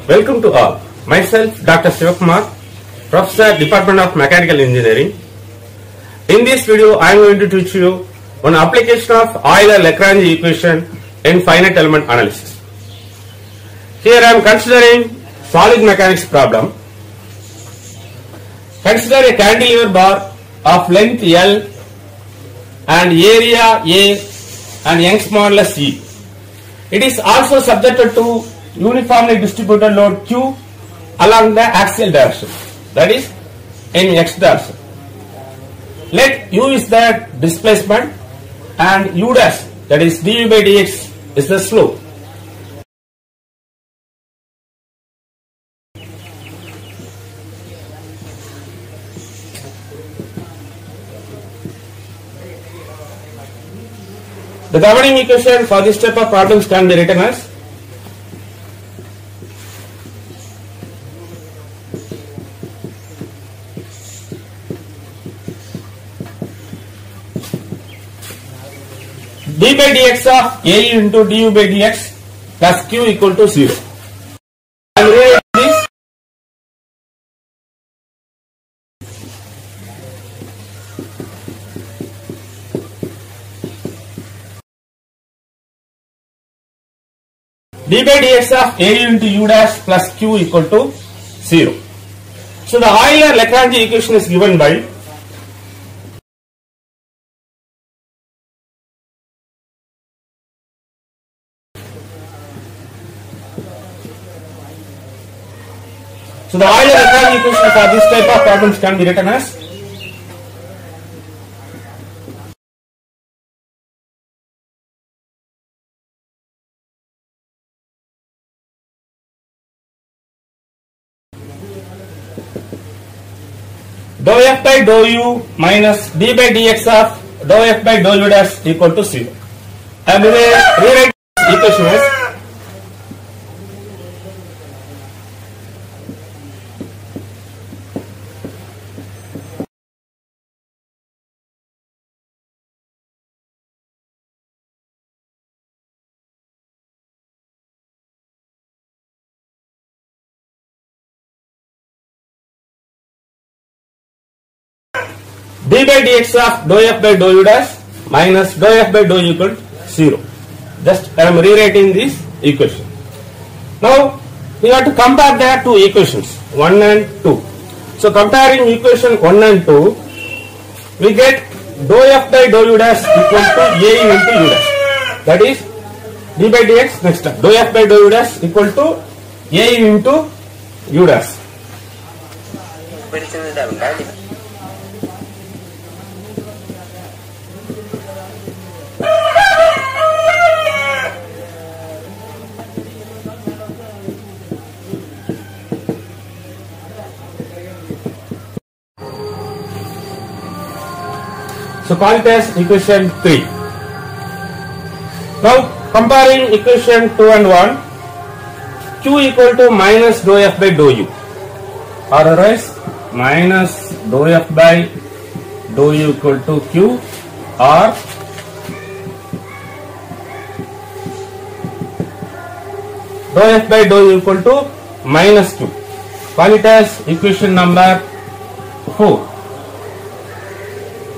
Welcome to all. Myself, Dr. Sivakumar, Professor, Department of Mechanical Engineering. In this video, I am going to teach you one application of Euler-Lagrange equation in finite element analysis. Here I am considering solid mechanics problem. Consider a cantilever bar of length L and area A and Young's modulus E. It is also subjected to uniformly distributed load Q along the axial direction, that is in X direction. Let U is the displacement and U dash, that is du by dx, is the slope. The governing equation for this type of problems can be written as d by dx of A into du by dx plus q equal to 0. And here this d by dx of A into u dash plus q equal to 0. So the Euler-Lagrange equation is given by the Euler-Lagrange equation for this type of problems can be written as dou f by dou u minus d by dx of dou f by dou u dash equal to 0. And we will rewrite this equation as d by dx of dou f by dou u dash minus dou f by dou u equal to 0. Just I am rewriting this equation. Now we have to compare the two equations 1 and 2. So comparing equation 1 and 2, we get dou f by dou u dash equal to A into u dash. That is d by dx. Next time dou f by dou u dash equal to A into u dash. So call it as equation 3. Now comparing equation 2 and 1, q equal to minus dou f by dou u, or otherwise minus dou f by dou u equal to q, or dou f by dou u equal to minus q. Call it as equation number 4.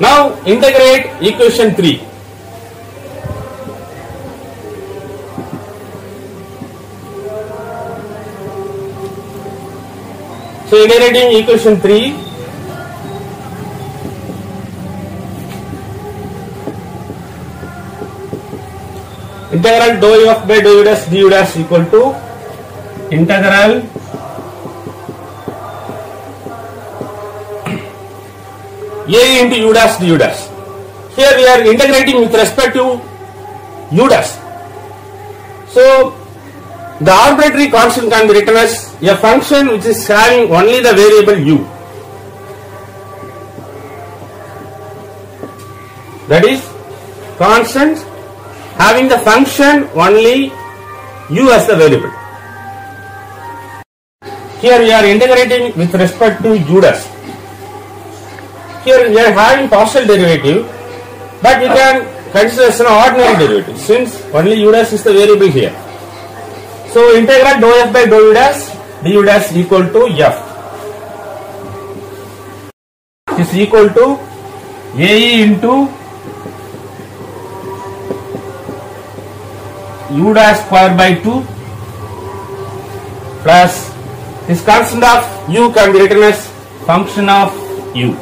Now integrate equation 3. So integrating equation 3, integral dou f by dou u dash du dash equal to integral A into u dash du dash. Here we are integrating with respect to u dash. So the arbitrary constant can be written as a function which is having only the variable u. That is constant having the function only u as the variable. Here we are integrating with respect to u dash. Here we are having partial derivative, but we can consider as an ordinary derivative since only u dash is the variable here. So integral dou f by dou u dash du dash equal to F. It is equal to AE into U dash square by 2 plus this constant of U can be written as function of U.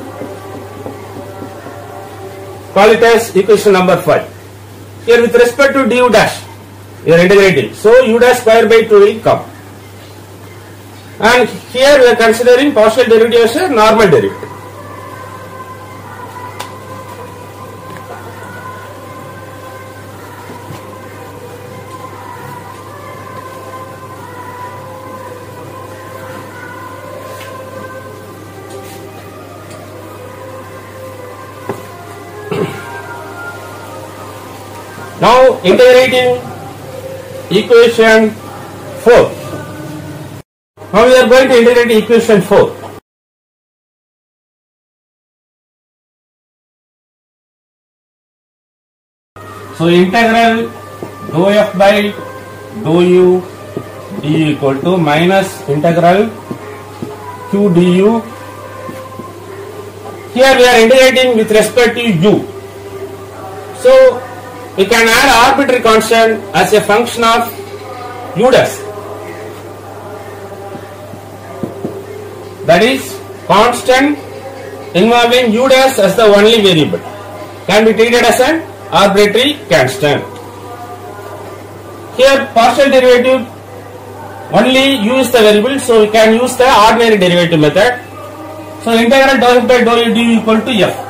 Call it as equation number 5. Here with respect to du dash, we are integrating. So U dash square by 2 will come. And here we are considering partial derivative as a normal derivative. Now integrating equation 4. Now we are going to integrate equation 4. So integral dou f by dou u du equal to minus integral q du. Here we are integrating with respect to u. So we can add arbitrary constant as a function of u dash. That is constant involving u dash as the only variable can be treated as an arbitrary constant. Here partial derivative only u is the variable, so we can use the ordinary derivative method. So integral dou f by dou u du equal to f.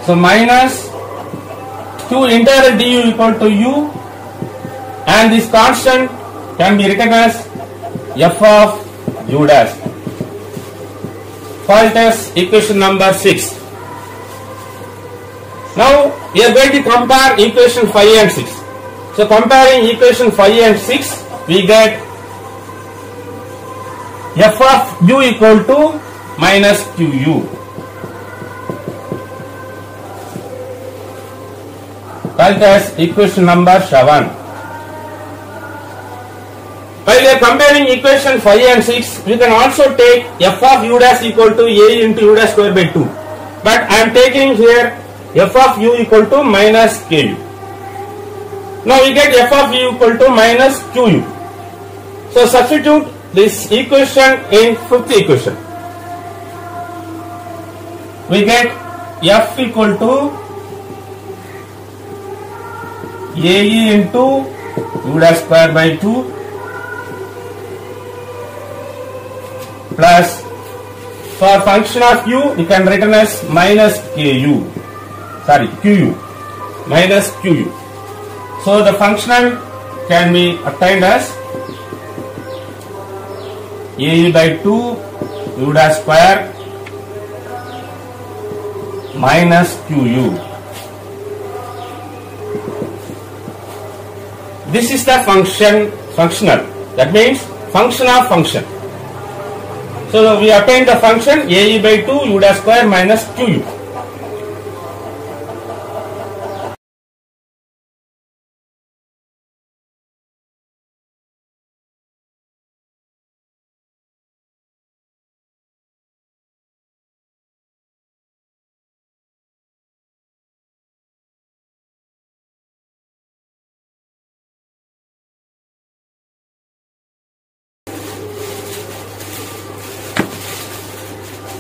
So minus q integral du equal to u, and this constant can be written as f of u dash. Call it as equation number 6. Now we are going to compare equation 5 and 6. So comparing equation 5 and 6, we get f of u equal to minus qu. Call it as equation number 7. While we are comparing equation 5 and 6, we can also take f of u dash equal to a into u dash square by 2. But I am taking here f of u equal to minus ku. Now we get f of u equal to minus qu. So substitute this equation in fifth equation. We get f equal to ae into u dash square by 2 plus for function of u we can written as minus qu minus qu. So the functional can be obtained as ae by 2 u dash square minus qu. This is the functional. That means function of function. So we obtain the function ae by 2 u dash square minus qu.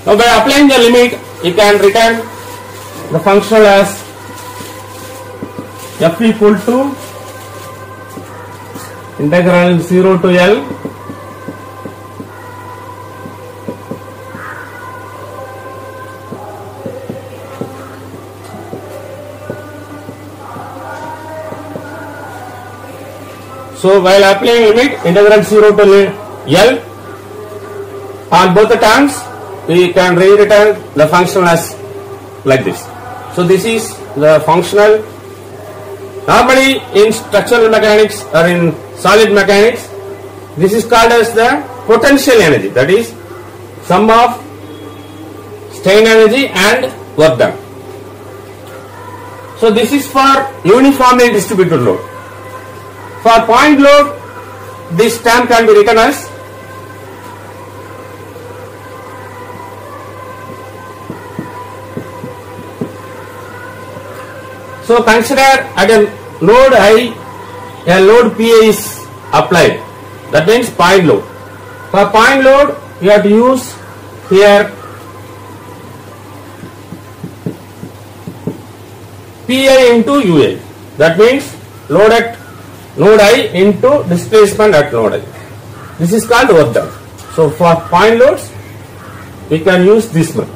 Now by applying the limit, you can return the functional as f equal to integral 0 to L so while applying limit integral 0 to L on both the terms, we can return the functional as like this. So this is the functional. Normally in structural mechanics or in solid mechanics, this is called as the potential energy, that is sum of strain energy and work done. So this is for uniformly distributed load. For point load, this term can be written as so consider at a node I a load PA is applied, that means point load. For point load you have to use here PI into UA, that means load at node I into displacement at node I. This is called work done. So for point loads we can use this method.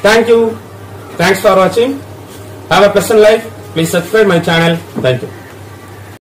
Thank you. Thanks for watching. Have a pleasant life. Please subscribe my channel. Thank you.